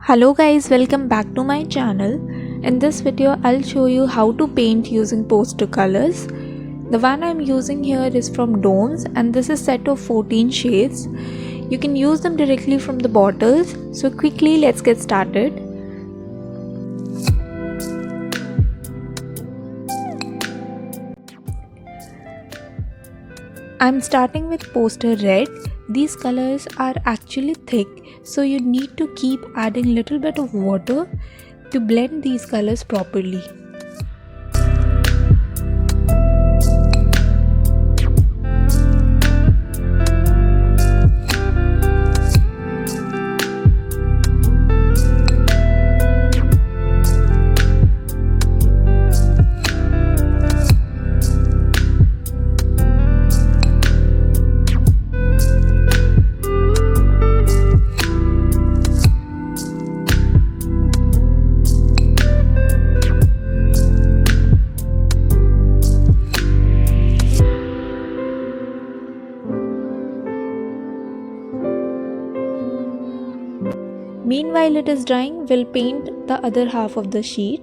Hello guys, welcome back to my channel. In this video I'll show you how to paint using poster colors. The one I'm using here is from Doms and this is set of 14 shades. You can use them directly from the bottles. So quickly let's get started. I'm starting with poster red. These colors are actually thick, so you need to keep adding little bit of water to blend these colors properly. Meanwhile it is drying, we'll paint the other half of the sheet.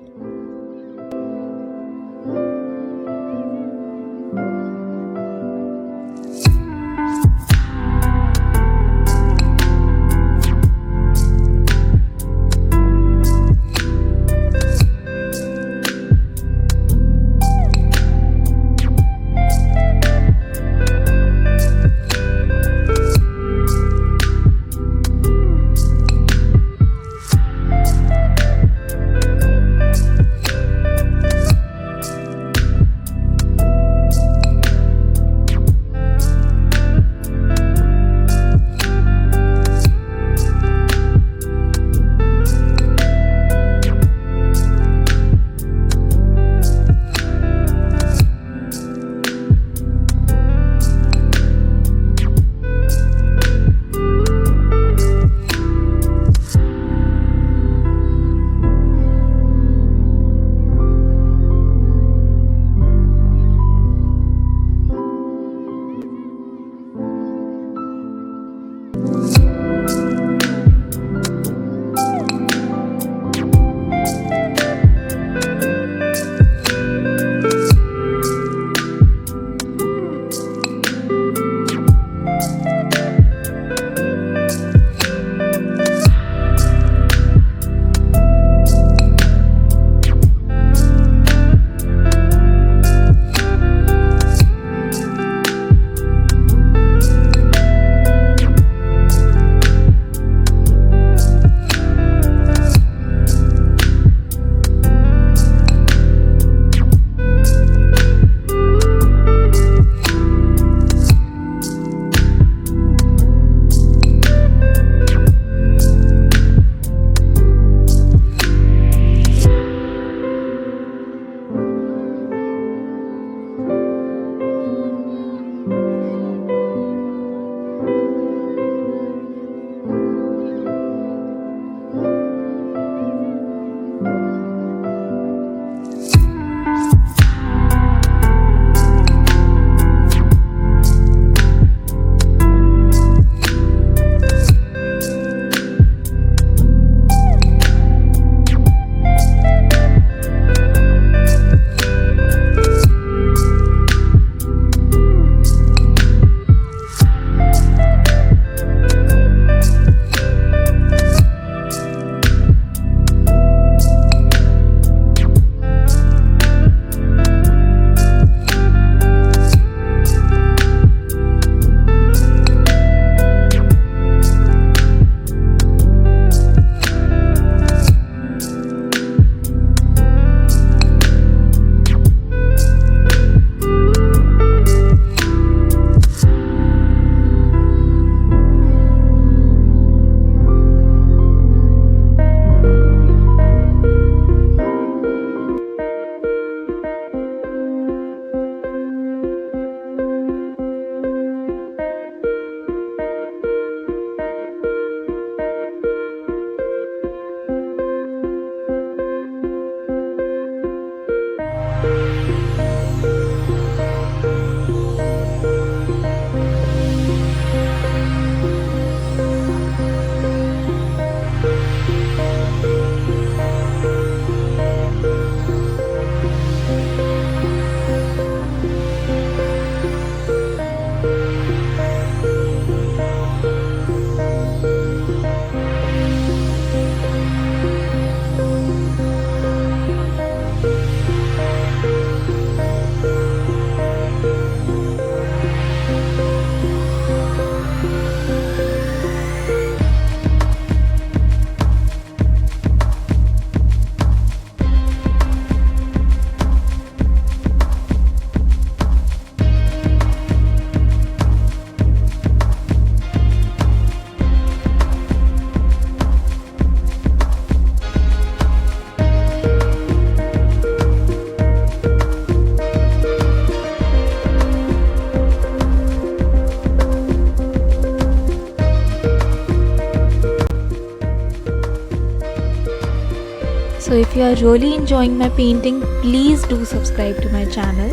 So if you are really enjoying my painting, please do subscribe to my channel.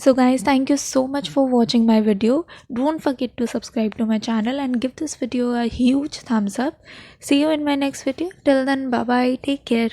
So guys, thank you so much for watching my video. Don't forget to subscribe to my channel and give this video a huge thumbs up. See you in my next video. Till then, bye bye. Take care.